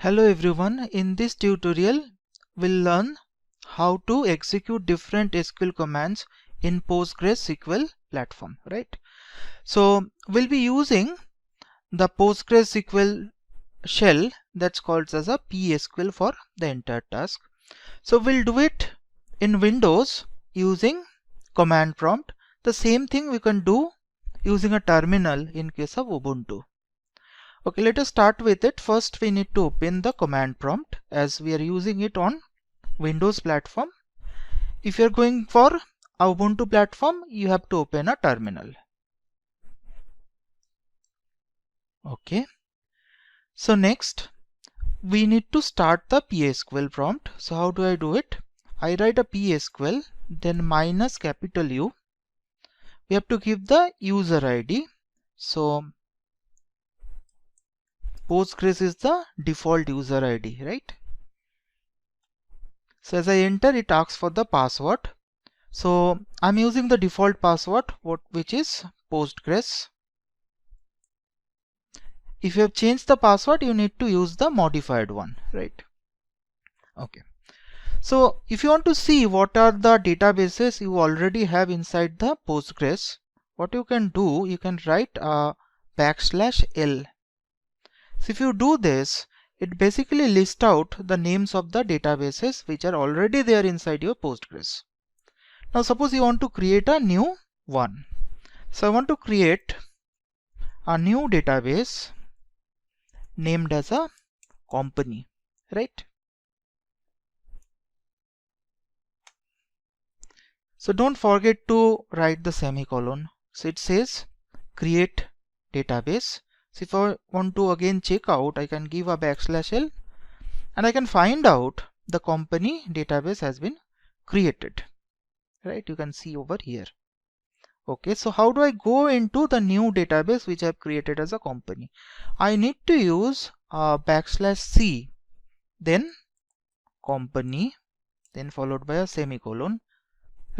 Hello everyone, in this tutorial we'll learn how to execute different SQL commands in PostgreSQL platform, right? So we'll be using the PostgreSQL shell that's called as a psql for the entire task. So we'll do it in Windows using command prompt. The same thing we can do using a terminal in case of Ubuntu. Okay, let us start with it. First we need to open the command prompt as we are using it on Windows platform. If you are going for Ubuntu platform, you have to open a terminal. Okay, so next we need to start the psql prompt. So how do I do it? I write a psql, then minus capital U. We have to give the user ID. So Postgres is the default user ID, right? So as I enter, it asks for the password. So I'm using the default password, which is Postgres. If you have changed the password, you need to use the modified one, right? Okay. So if you want to see what are the databases you already have inside the Postgres, what you can do, you can write a \L. So if you do this, it basically lists out the names of the databases which are already there inside your Postgres. Now suppose you want to create a new one. So I want to create a new database named as a company, right? So don't forget to write the semicolon. So it says create database. So if I want to again check out, I can give a \L and I can find out the company database has been created, right? You can see over here. Okay, so how do I go into the new database which I have created as a company? I need to use a \C, then company, then followed by a semicolon,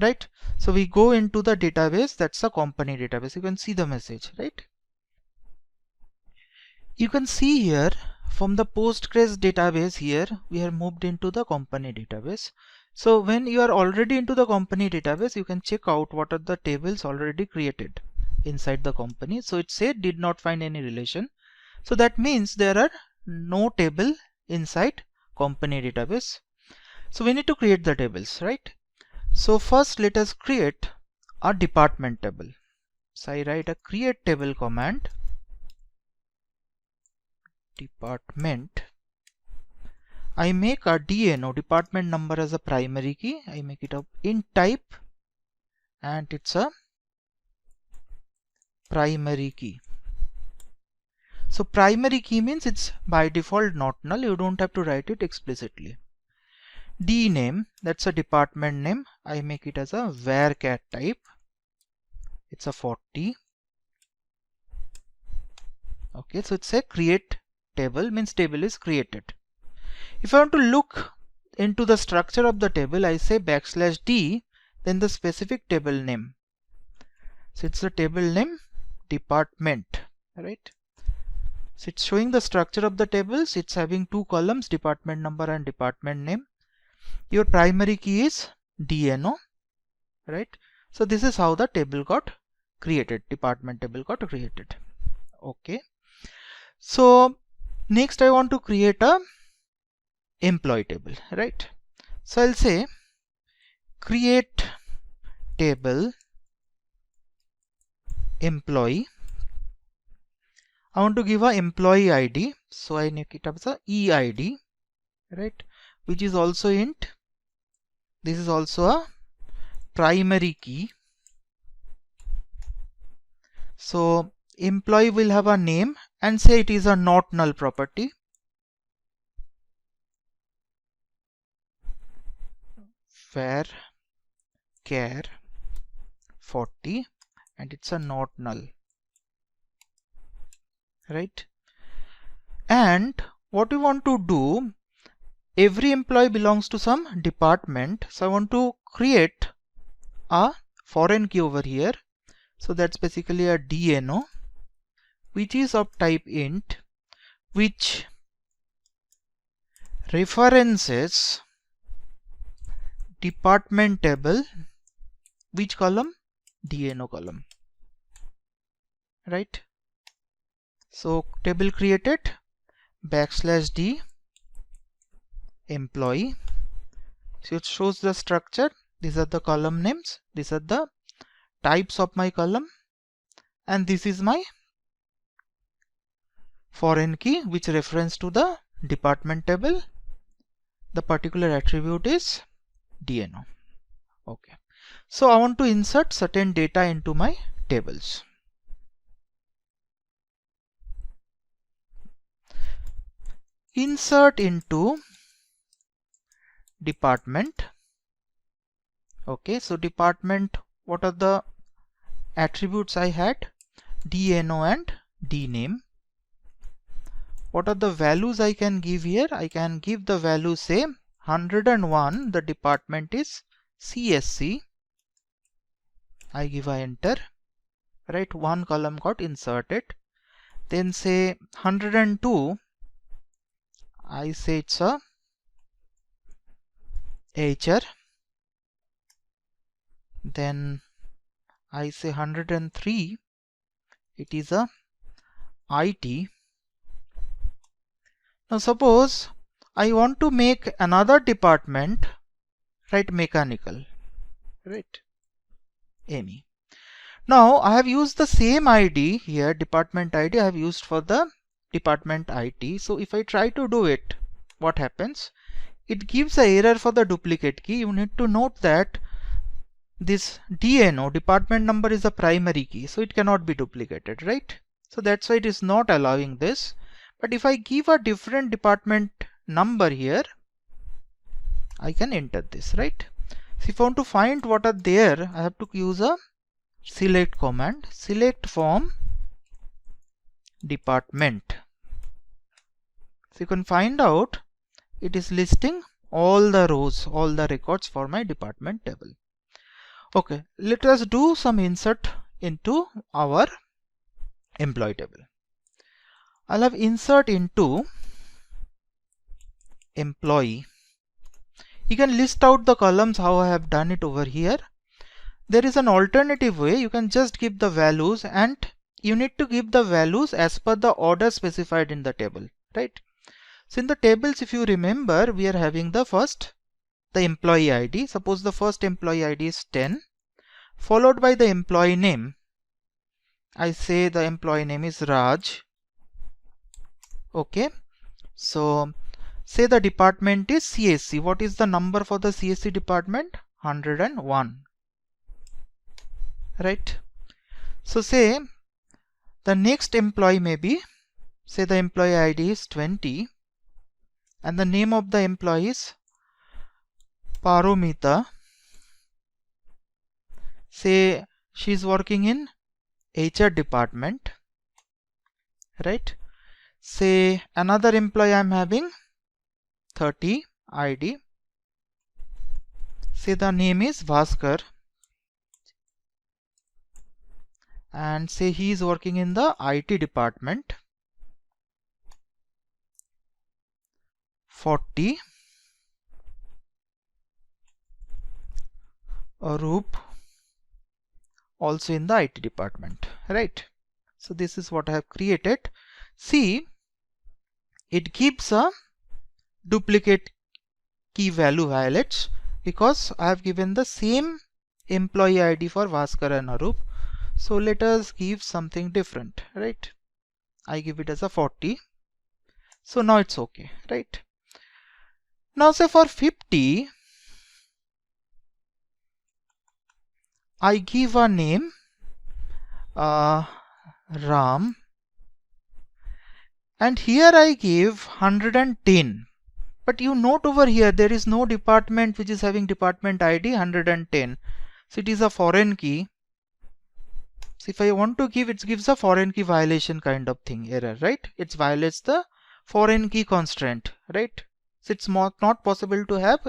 right? So we go into the database, that's a company database. You can see the message, right? You can see here from the Postgres database here, we have moved into the company database. So when you are already into the company database, you can check out what are the tables already created inside the company. So it said did not find any relation. So that means there are no table inside company database. So we need to create the tables, right? So first let us create a department table. So I write a create table command. Department. I make a DNO, department number, as a primary key. I make it a int type and it's a primary key. So primary key means it's by default not null. You don't have to write it explicitly. D name, that's a department name. I make it as a varchar type. It's a 40. Okay, so it's a create table, means table is created. If I want to look into the structure of the table, I say \D, then the specific table name. So it's the table name department, right? So it's showing the structure of the tables. It's having two columns, department number and department name. Your primary key is DNO, right? So this is how the table got created, department table got created. Okay. So next I want to create a employee table, right? So I'll say create table employee. I want to give a employee ID, so I make it up as a EID, right? Which is also int. This is also a primary key. So employee will have a name and say it is a not null property. Varchar 40 and it's a not null, right? And what we want to do, every employee belongs to some department. So I want to create a foreign key over here. So that's basically a DNO, which is of type int, which references department table, which column? DNO column, right? So table created, \d employee. So it shows the structure. These are the column names, these are the types of my column, and this is my foreign key which reference to the department table. The particular attribute is DNO. Okay. So I want to insert certain data into my tables. Insert into department. Okay, so department, what are the attributes I had? DNO and DNAME. What are the values I can give here? I can give the value, say 101, the department is CSC. I give a enter, right? One column got inserted. Then say 102, I say it's a HR. Then I say 103, it is a IT. Now suppose I want to make another department, right, mechanical, right, ME. Now I have used the same ID here, department ID I have used for the department IT. So if I try to do it, what happens? It gives an error for the duplicate key. You need to note that this DNO, department number, is a primary key, so it cannot be duplicated, right? So that's why it is not allowing this. But if I give a different department number here, I can enter this, right? So if I want to find what are there, I have to use a select command, select from department. So you can find out it is listing all the rows, all the records for my department table. Okay, let us do some insert into our employee table. I'll have insert into employee. You can list out the columns how I have done it over here. There is an alternative way. You can just give the values, and you need to give the values as per the order specified in the table, right? So in the tables, if you remember, we are having the first, the employee ID. Suppose the first employee ID is 10, followed by the employee name. I say the employee name is Raj. Okay, so say the department is CSC. What is the number for the CSC department? 101, right? So say the next employee may be, say the employee ID is 20 and the name of the employee is Paromita. Say she is working in HR department, right? Say another employee I am having 30 ID. Say the name is Bhaskar and say he is working in the IT department. 40 Arup, also in the IT department, right? So this is what I have created. See, it gives a duplicate key value violates because I have given the same employee ID for Bhaskar and Arup. So let us give something different, right? I give it as a 40. So now it's okay, right? Now say for 50, I give a name Ram, and here I give 110. But you note over here there is no department which is having department ID 110. So it is a foreign key. So if I want to give, it gives a foreign key violation kind of thing, error, right? It violates the foreign key constraint, right? So it's not possible to have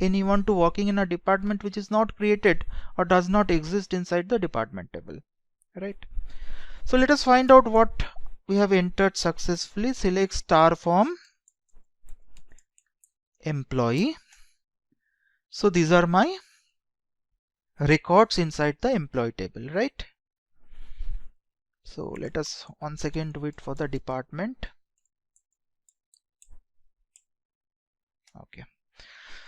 anyone to working in a department which is not created or does not exist inside the department table, right? So let us find out what we have entered successfully. Select star from employee. So these are my records inside the employee table, right? So let us once again do it for the department. Okay.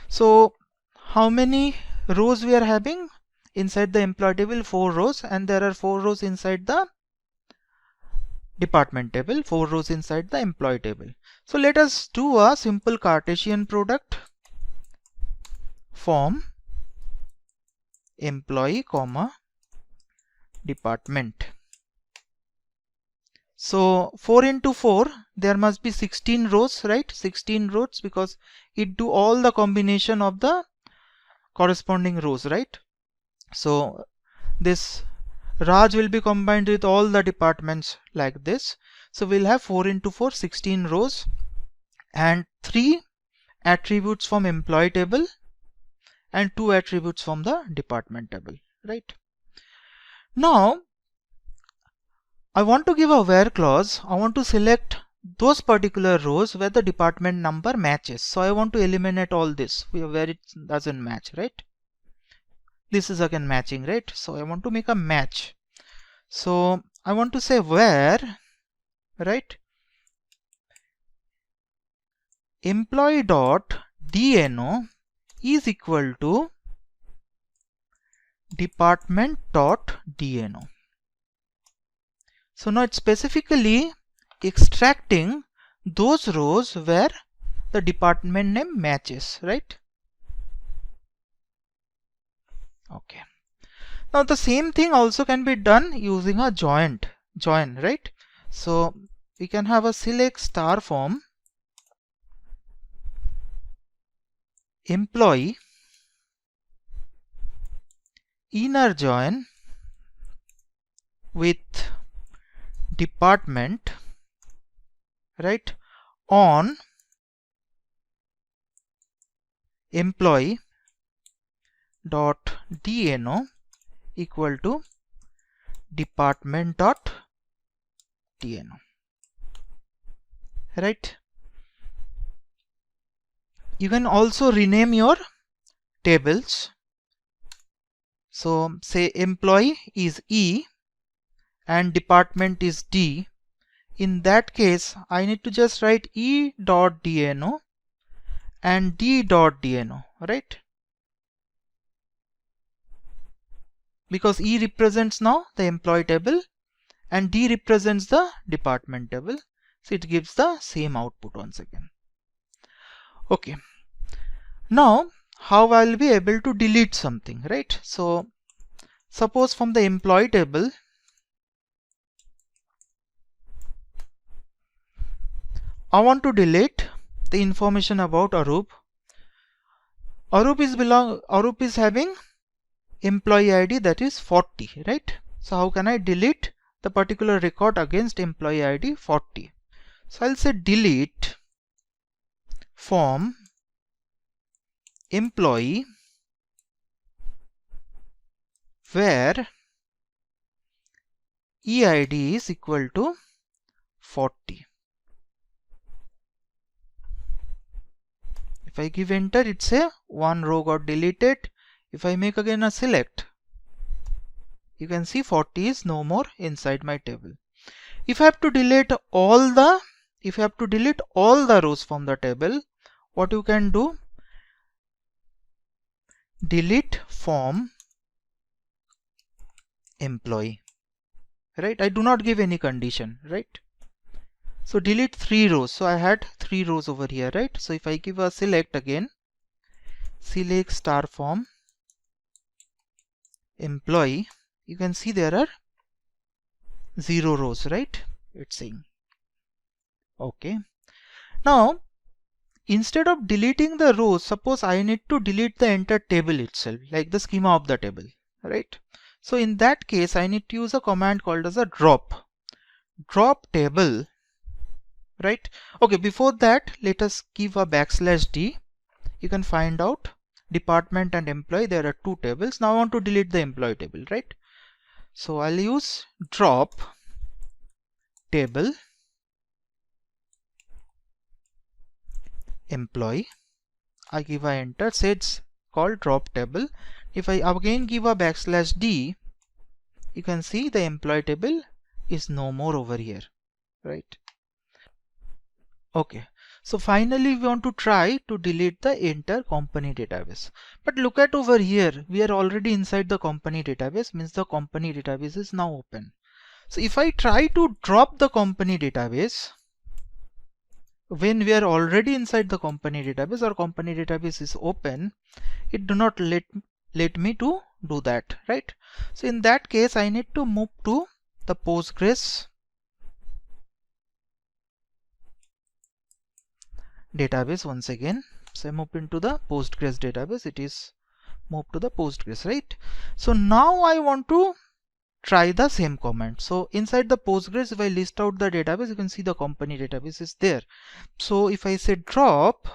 So how many rows we are having inside the employee table? 4 rows, and there are 4 rows inside the department table, 4 rows inside the employee table. So let us do a simple Cartesian product from employee comma department. So 4 into 4, there must be 16 rows, right? 16 rows, because it do all the combination of the corresponding rows, right? So this Raj will be combined with all the departments like this. So we'll have 4 into 4, 16 rows, and 3 attributes from employee table and 2 attributes from the department table, right? Now I want to give a where clause. I want to select those particular rows where the department number matches. So I want to eliminate all this where it doesn't match, right? This is again matching, right? So I want to make a match. So I want to say where, right, employee dot dno is equal to department dot dno. So now it's specifically extracting those rows where the department name matches, right? Okay. Now the same thing also can be done using a join, right? So we can have a select star from employee inner join with department, right, on employee dot dno equal to department dot dno, right? You can also rename your tables. So say employee is E and department is D. In that case, I need to just write E dot dno and D dot dno, right? Because E represents now the employee table and D represents the department table. So it gives the same output once again. Okay. Now how I'll be able to delete something, right? So suppose from the employee table I want to delete the information about Arup. Arup is having employee ID that is 40, right? So how can I delete the particular record against employee ID 40? So I'll say delete from employee where EID is equal to 40. If I give enter, it say one row got deleted. If I make again a select, you can see 40 is no more inside my table. If I have to delete all the rows from the table, what you can do? Delete from employee, right? I do not give any condition, right? So delete 3 rows. So I had 3 rows over here, right? So if I give a select again, select star from employee, you can see there are 0 rows, right? It's saying. Okay. Now instead of deleting the rows, suppose I need to delete the entire table itself, like the schema of the table, right? So in that case, I need to use a command called as a drop table, right? Okay, before that, let us give a \d. You can find out department and employee. There are 2 tables. Now I want to delete the employee table, right? So I'll use drop table employee, I give a enter, say it's called drop table. If I again give a \d, you can see the employee table is no more over here, right? Okay, so finally we want to try to delete the entire company database. But look at over here, we are already inside the company database, means the company database is now open. So if I try to drop the company database, when we are already inside the company database or company database is open, it do not let me to do that, right? So in that case, I need to move to the Postgres database once again. So I move into the Postgres database. It is moved to the Postgres, right? So now I want to try the same command. So inside the Postgres, if I list out the database, you can see the company database is there. So if I say drop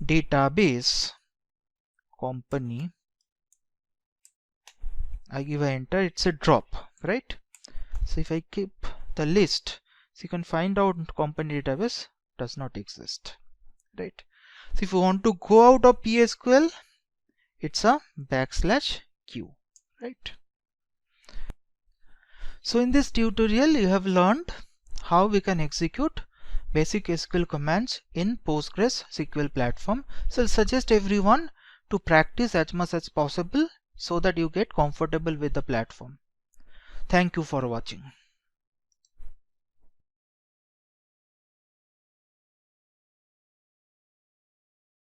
database company, I give a enter, it's a drop, right? So if I keep the list, so you can find out company database does not exist, right? So if you want to go out of PSQL, it's a \q, right? So in this tutorial, you have learned how we can execute basic SQL commands in PostgreSQL platform. So I suggest everyone to practice as much as possible so that you get comfortable with the platform. Thank you for watching.